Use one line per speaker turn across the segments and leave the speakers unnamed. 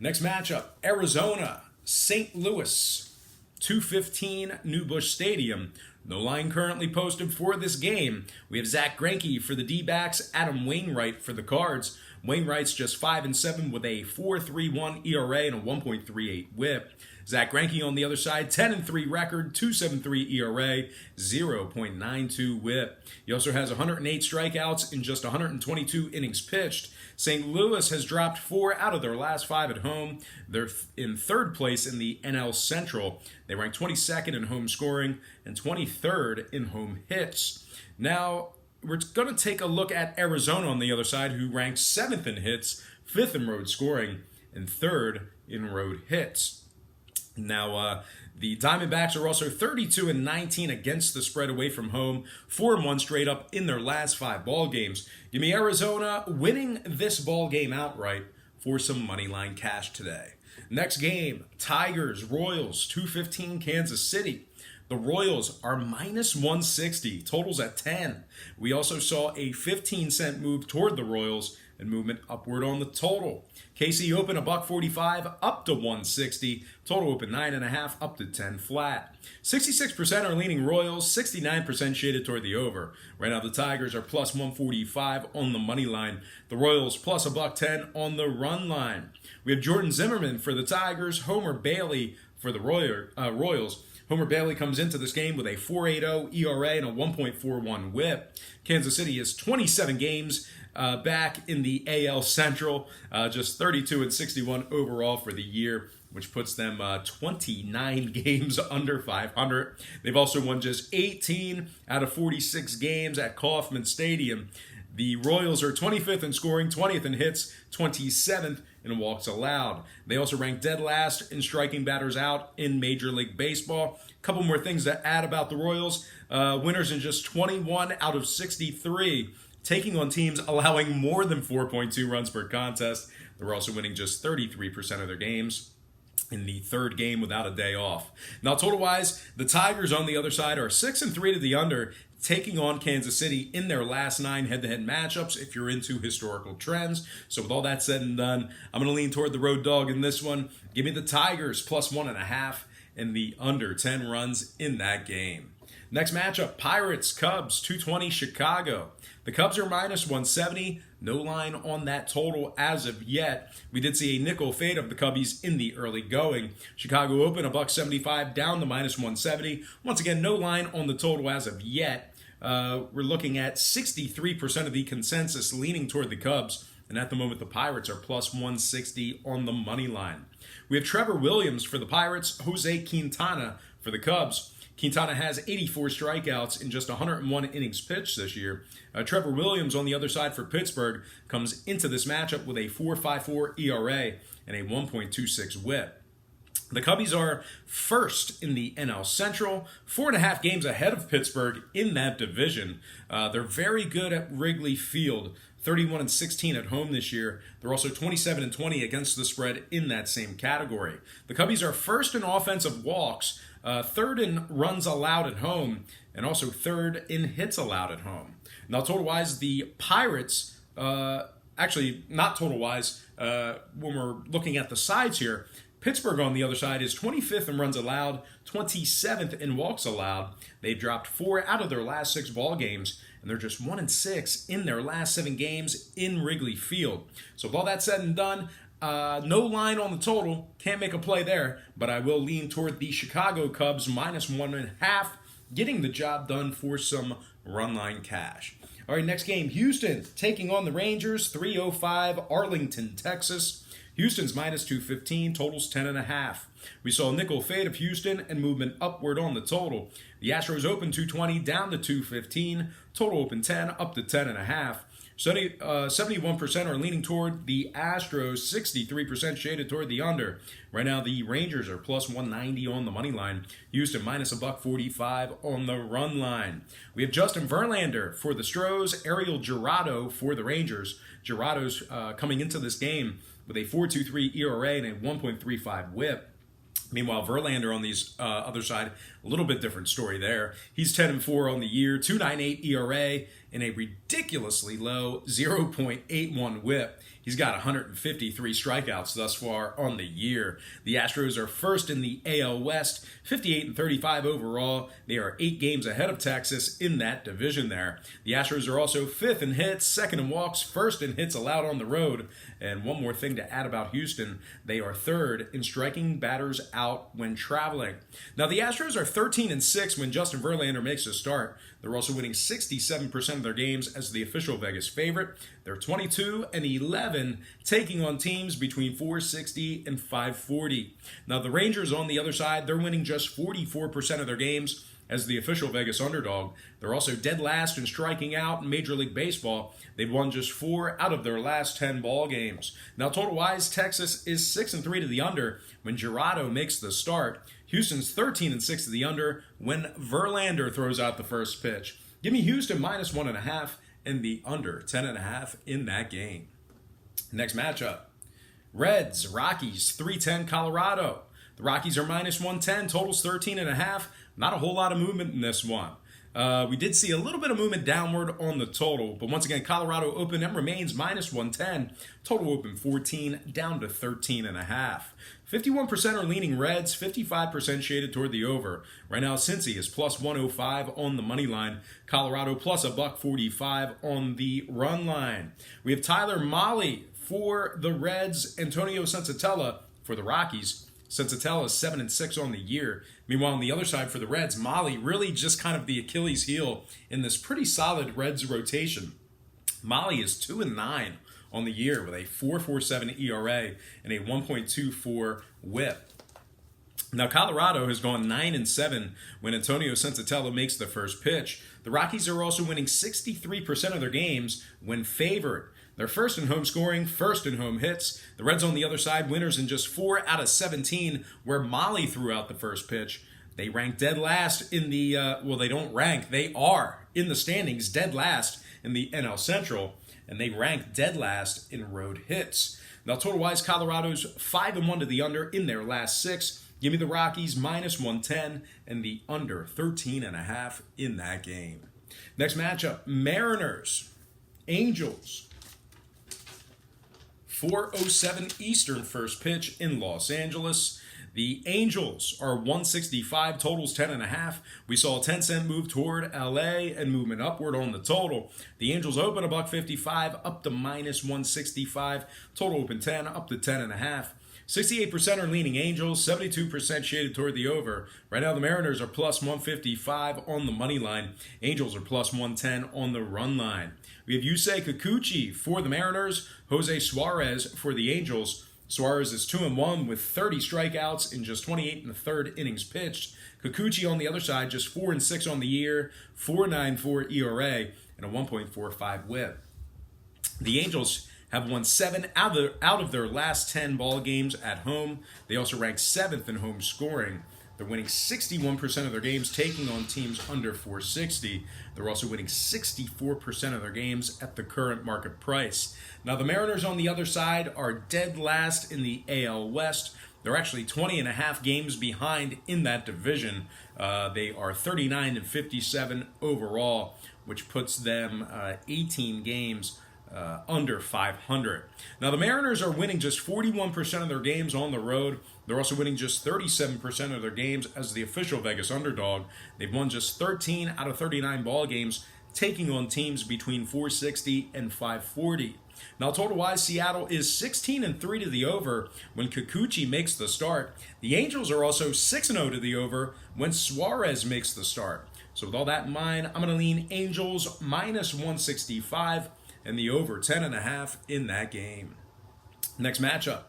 Next matchup, Arizona, St. Louis, 2:15 New Busch Stadium. No line currently posted for this game. We have Zach Greinke for the D-backs, Adam Wainwright for the Cards. Wainwright's just 5-7 with a 4.31 ERA and a 1.38 WHIP. Zach Greinke on the other side, 10-3 record, 2.73 ERA, 0.92 WHIP. He also has 108 strikeouts in just 122 innings pitched. St. Louis has dropped 4 out of their last 5 at home. They're in third place in the NL Central. They rank 22nd in home scoring and 23rd in home hits. Now, we're going to take a look at Arizona on the other side, who ranks 7th in hits, 5th in road scoring, and 3rd in road hits. Now, the Diamondbacks are also 32-19 against the spread away from home, 4-1 straight up in their last 5 ball games. Give me Arizona winning this ball game outright for some money line cash today. Next game, Tigers, Royals, 2:15 Kansas City. The Royals are minus 160, totals at 10. We also saw a 15-cent move toward the Royals and movement upward on the total. KC open $1.45 up to 160. Total open 9.5 up to 10 flat. 66% are leaning Royals, 69% shaded toward the over. Right now the Tigers are plus 145 on the money line. The Royals plus $1.10 on the run line. We have Jordan Zimmerman for the Tigers, Homer Bailey for the Royals. Homer Bailey comes into this game with a 4.80 ERA and a 1.41 WHIP. Kansas City is 27 games back in the AL Central, just 32-61 overall for the year, which puts them 29 games under 500. They've also won just 18 out of 46 games at Kauffman Stadium. The Royals are 25th in scoring, 20th in hits, 27th in walks allowed. They also rank dead last in striking batters out in Major League Baseball. A couple more things to add about the Royals. Winners in just 21 out of 63, taking on teams allowing more than 4.2 runs per contest. They're also winning just 33% of their games in the third game without a day off. Now, total-wise, the Tigers on the other side are 6-3 to the under, taking on Kansas City in their last 9 head-to-head matchups if you're into historical trends. So with all that said and done, I'm going to lean toward the road dog in this one. Give me the Tigers plus 1.5 and the under 10 runs in that game. Next matchup, Pirates, Cubs, 220 Chicago. The Cubs are minus 170. No line on that total as of yet. We did see a nickel fade of the Cubbies in the early going. Chicago open $1.75 down to minus 170. Once again, no line on the total as of yet. We're looking at 63% of the consensus leaning toward the Cubs. And at the moment, the Pirates are plus 160 on the money line. We have Trevor Williams for the Pirates, Jose Quintana for the Cubs. Quintana has 84 strikeouts in just 101 innings pitched this year. Trevor Williams on the other side for Pittsburgh comes into this matchup with a 4.54 ERA and a 1.26 WHIP. The Cubbies are first in the NL Central, 4.5 games ahead of Pittsburgh in that division. They're very good at Wrigley Field, 31-16 at home this year. They're also 27-20 against the spread in that same category. The Cubbies are first in offensive walks, third in runs allowed at home, and also third in hits allowed at home. Now, total-wise, the Pirates, actually not total-wise, when we're looking at the sides here, Pittsburgh on the other side is 25th in runs allowed, 27th in walks allowed. They've dropped 4 out of their last 6 ball games, and they're just 1-6 in their last 7 games in Wrigley Field. So with all that said and done, no line on the total. Can't make a play there, but I will lean toward the Chicago Cubs minus 1.5, getting the job done for some run line cash. All right, next game, Houston taking on the Rangers, 3:05 Arlington, Texas. Houston's minus 215, totals 10.5. We saw a nickel fade of Houston and movement upward on the total. The Astros open 220 down to 215, total open 10 up to 10.5. 71% are leaning toward the Astros, 63% shaded toward the under. Right now, the Rangers are plus 190 on the money line. Houston minus $1.45 on the run line. We have Justin Verlander for the Stros, Ariel Jurado for the Rangers. Jurado's coming into this game with a 4.23 ERA and a 1.35 WHIP. Meanwhile, Verlander on the other side, a little bit different story there. He's 10-4 on the year, 2.98 ERA, and a ridiculously low 0.81 WHIP. He's got 153 strikeouts thus far on the year. The Astros are first in the AL West, 58-35 overall. They are 8 games ahead of Texas in that division there. The Astros are also 5th in hits, 2nd in walks, 1st in hits allowed on the road. And one more thing to add about Houston, they are 3rd in striking batters out when traveling. Now the Astros are 13-6 when Justin Verlander makes a start. They're also winning 67% of their games as the official Vegas favorite. They're 22-11, taking on teams between 460 and 540. Now the Rangers on the other side, they're winning just 44% of their games as the official Vegas underdog. They're also dead last in striking out in Major League Baseball. They've won just 4 out of their last 10 ball games. Now total-wise, Texas is 6-3 to the under when Girardo makes the start. Houston's 13-6 to the under when Verlander throws out the first pitch. Give me Houston -1.5 and the under 10.5 in that game. Next matchup, Reds, Rockies, 310 Colorado. The Rockies are -110, totals 13.5. Not a whole lot of movement in this one. We did see a little bit of movement downward on the total, but once again, Colorado open and remains -110. Total open 14, down to 13.5. 51% are leaning Reds, 55% shaded toward the over. Right now, Cincy is +105 on the money line. Colorado plus $1.45 on the run line. We have Tyler Mahle for the Reds, Antonio Senzatella for the Rockies. Senzatella is 7-6 on the year. Meanwhile, on the other side for the Reds, Mahle really just kind of the Achilles heel in this pretty solid Reds rotation. Mahle is 2-9 on the year with a 4.47 ERA and a 1.24 WHIP. Now, Colorado has gone 9-7 when Antonio Senzatella makes the first pitch. The Rockies are also winning 63% of their games when favored. They're first in home scoring, first in home hits. The Reds on the other side, winners in just 4 out of 17, where Mahle threw out the first pitch. They rank dead last in the, they don't rank, they are in the standings dead last in the NL Central, and they rank dead last in road hits. Now, total-wise, Colorado's 5-1 to the under in their last 6. Give me the Rockies -110 and the under 13.5 in that game. Next matchup, Mariners, Angels. 4:07 Eastern first pitch in Los Angeles. The Angels are 165, totals 10.5. We saw a 10-cent move toward LA and movement upward on the total. The Angels open $1.55 up to -165. Total open 10 up to 10.5. 68% are leaning Angels, 72% shaded toward the over. Right now the Mariners are +155 on the money line. Angels are +110 on the run line. We have Yusei Kikuchi for the Mariners, Jose Suarez for the Angels. Suarez is 2-1 with 30 strikeouts in just 28 1/3 innings pitched. Kikuchi on the other side, just 4-6 on the year, 4.94 ERA, and a 1.45 WHIP. The Angels have won 7 out of their last 10 ball games at home. They also rank 7th in home scoring. They're winning 61% of their games, taking on teams under 460. They're also winning 64% of their games at the current market price. Now, the Mariners on the other side are dead last in the AL West. They're actually 20.5 games behind in that division. They are 39-57 overall, which puts them 18 games under 500. Now, the Mariners are winning just 41% of their games on the road. They're also winning just 37% of their games as the official Vegas underdog. They've won just 13 out of 39 ball games, taking on teams between 460 and 540. Now, total-wise, Seattle is 16-3 to the over when Kikuchi makes the start. The Angels are also 6-0 to the over when Suarez makes the start. So with all that in mind, I'm going to lean Angels -165 and the over 10.5 in that game. Next matchup,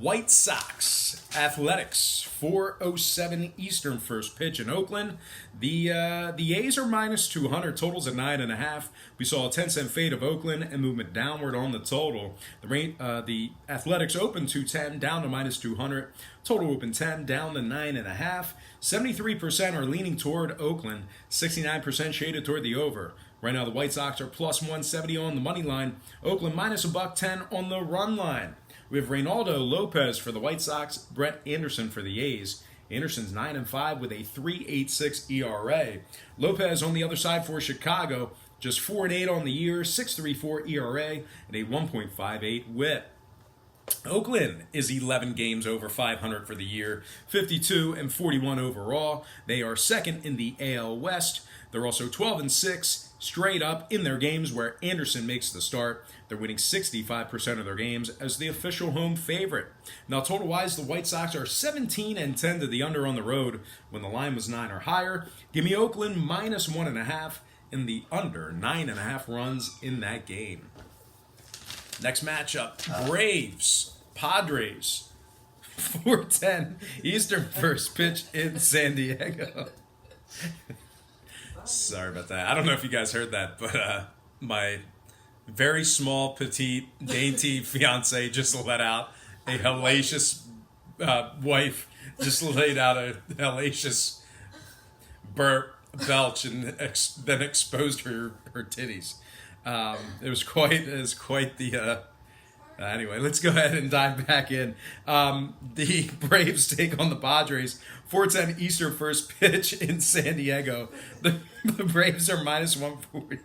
White Sox, Athletics, 4:07 Eastern first pitch in Oakland. The A's are -200, totals at 9.5. We saw a 10-cent fade of Oakland and movement downward on the total. The Athletics open 210, down to -200. Total open 10, down to 9.5. 73% are leaning toward Oakland, 69% shaded toward the over. Right now, the White Sox are +170 on the money line. Oakland -$110 on the run line. We have Reynaldo Lopez for the White Sox, Brett Anderson for the A's. Anderson's 9-5 with a 3.86 ERA. Lopez on the other side for Chicago, just 4-8 on the year, 6.34 ERA, and a 1.58 WHIP. Oakland is 11 games over 500 for the year, 52 and 41 overall. They are second in the AL West. They're also 12 and 6 straight up in their games where Anderson makes the start. They're winning 65% of their games as the official home favorite. Now, total-wise, the White Sox are 17 and 10 to the under on the road when the line was 9 or higher. Give me Oakland minus 1.5 in the under 9.5 runs in that game. Next matchup, Braves, Padres, 4:10 Eastern first pitch in San Diego. Sorry about that. I don't know if you guys heard that, but my very small, petite, dainty fiance just let out a hellacious wife, just laid out a hellacious burp, belch, and then exposed her titties. It was quite the. Anyway, let's go ahead and dive back in. The Braves take on the Padres. 4:10 Eastern first pitch in San Diego. The Braves are minus 140.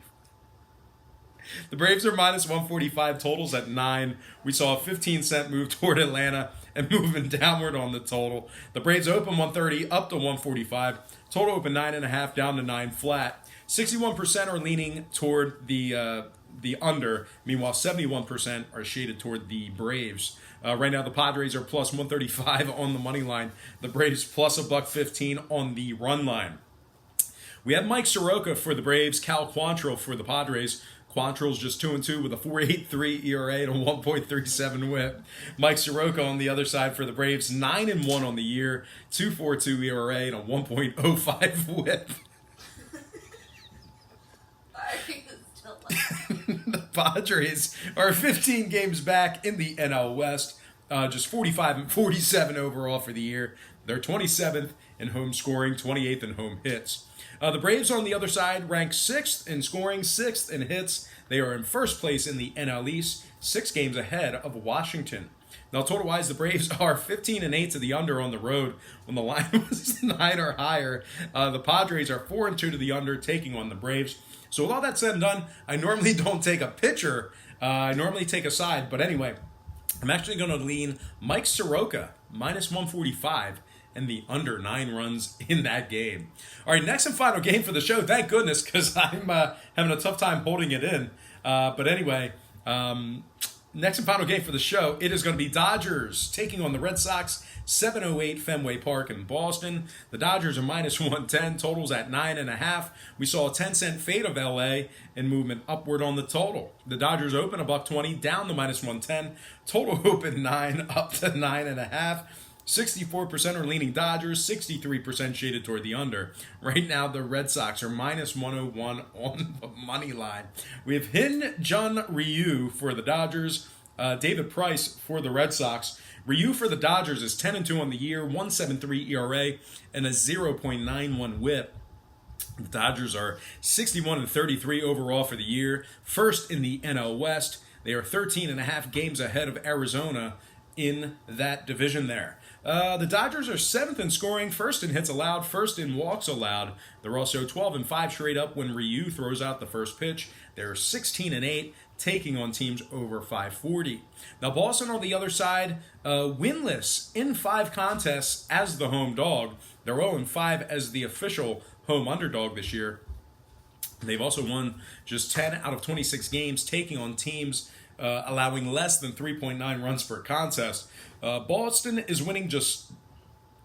The Braves are minus 145, totals at 9. We saw a 15-cent move toward Atlanta and moving downward on the total. The Braves open 130 up to 145. Total open 9.5 down to 9 flat. 61% are leaning toward the under. Meanwhile, 71% are shaded toward the Braves. Right now, the Padres are plus 135 on the money line. The Braves plus $1.15 on the run line. We have Mike Soroka for the Braves, Cal Quantrill for the Padres. Quantrill's just 2-2 with a 4.83 ERA and a 1.37 WHIP. Mike Soroka on the other side for the Braves, 9-1 on the year, 2.42 ERA and a 1.05 WHIP. The Padres are 15 games back in the NL West, just 45 and 47 overall for the year. They're 27th in home scoring, 28th in home hits. The Braves on the other side rank 6th in scoring, 6th in hits. They are in first place in the NL East, 6 games ahead of Washington. Now, total-wise, the Braves are 15 and 8 to the under on the road when the line was 9 or higher. The Padres are 4 and 2 to the under, taking on the Braves. So with all that said and done, I normally don't take a pitcher. I normally take a side. But anyway, I'm actually going to lean Mike Soroka, minus 145, and the under 9 runs in that game. All right, next and final game for the show. Thank goodness, because I'm having a tough time holding it in. But anyway, next and final game for the show, it is going to be Dodgers taking on the Red Sox, 708 Fenway Park in Boston. The Dodgers are minus 110, totals at 9.5. We saw a 10-cent fade of LA and movement upward on the total. The Dodgers open $1.20, down to minus 110. Total open 9, up to 9.5. 64% are leaning Dodgers, 63% shaded toward the under. Right now, the Red Sox are minus 101 on the money line. We have Hyun-Jin Ryu for the Dodgers, David Price for the Red Sox. Ryu for the Dodgers is 10-2 on the year, 1.73 ERA, and a 0.91 WHIP. The Dodgers are 61 and 33 overall for the year, first in the NL West. They are 13.5 games ahead of Arizona in that division there. The Dodgers are 7th in scoring, 1st in hits allowed, 1st in walks allowed. They're also 12 and 5 straight up when Ryu throws out the first pitch. They're 16 and 8, taking on teams over 540. Now Boston on the other side, winless in 5 contests as the home dog. They're 0 and 5 as the official home underdog this year. They've also won just 10 out of 26 games, taking on teams allowing less than 3.9 runs per contest. Boston is winning just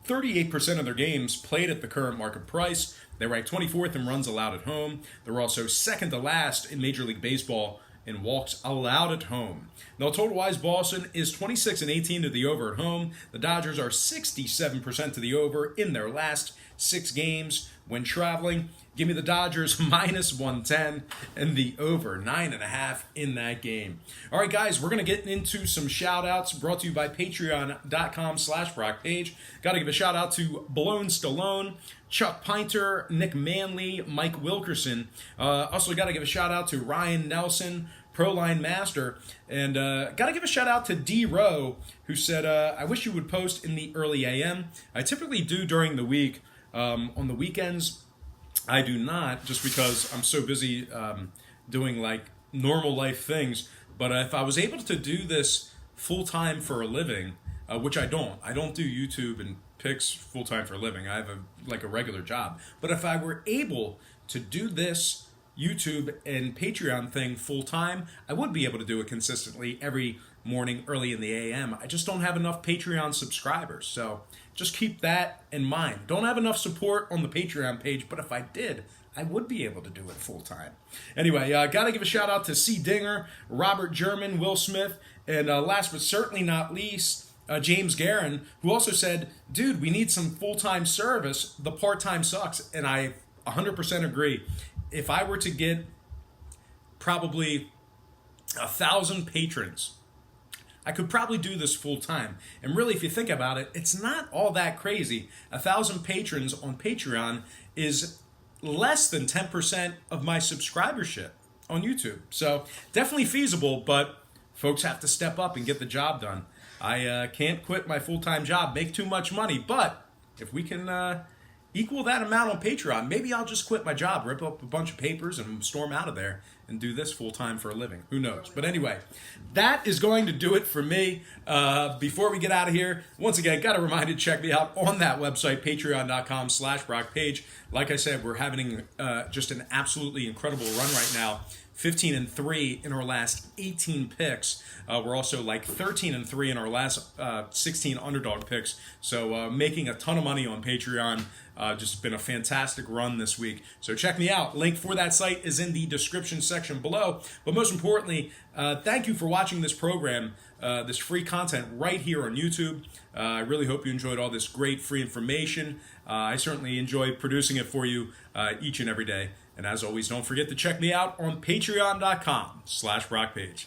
38% of their games played at the current market price. They rank 24th in runs allowed at home. They're also second to last in Major League Baseball in walks allowed at home. Now, total-wise, Boston is 26 and 18 to the over at home. The Dodgers are 67% to the over in their last 6 games when traveling. Give me the Dodgers minus 110 and the over 9.5 in that game. All right, guys, we're going to get into some shout-outs brought to you by patreon.com/BrockPage. Got to give a shout-out to Blown Stallone, Chuck Pinter, Nick Manley, Mike Wilkerson. Also got to give a shout-out to Ryan Nelson, Proline Master. And got to give a shout-out to D. Rowe, who said, I wish you would post in the early AM. I typically do during the week. On the weekends, I do not, just because I'm so busy doing like normal life things. But if I was able to do this full time for a living, which I don't do YouTube and picks full time for a living. I have a regular job. But if I were able to do this YouTube and Patreon thing full time, I would be able to do it consistently every morning early in the AM. I just don't have enough Patreon subscribers. So just keep that in mind. Don't have enough support on the Patreon page, but if I did, I would be able to do it full time. Anyway, got to give a shout out to C. Dinger, Robert German, Will Smith, and last but certainly not least, James Guerin, who also said, dude, we need some full-time service. The part-time sucks. And I 100% agree. If I were to get probably 1,000 patrons, I could probably do this full-time. And really, if you think about it, it's not all that crazy. 1,000 patrons on Patreon is less than 10% of my subscribership on YouTube. So definitely feasible, but folks have to step up and get the job done. I can't quit my full-time job, make too much money, but if we can equal that amount on Patreon, maybe I'll just quit my job, rip up a bunch of papers, and storm out of there and do this full-time for a living. Who knows? But anyway, that is going to do it for me. Before we get out of here, once again, got to remind you to check me out on that website, patreon.com/BrockPage. Like I said, we're having just an absolutely incredible run right now. 15-3 in our last 18 picks. We're also like 13-3 in our last 16 underdog picks. So making a ton of money on Patreon. Just been a fantastic run this week. So check me out. Link for that site is in the description section below. But most importantly, thank you for watching this program, this free content right here on YouTube. I really hope you enjoyed all this great free information. I certainly enjoy producing it for you each and every day. And as always, don't forget to check me out on patreon.com/BrockPage.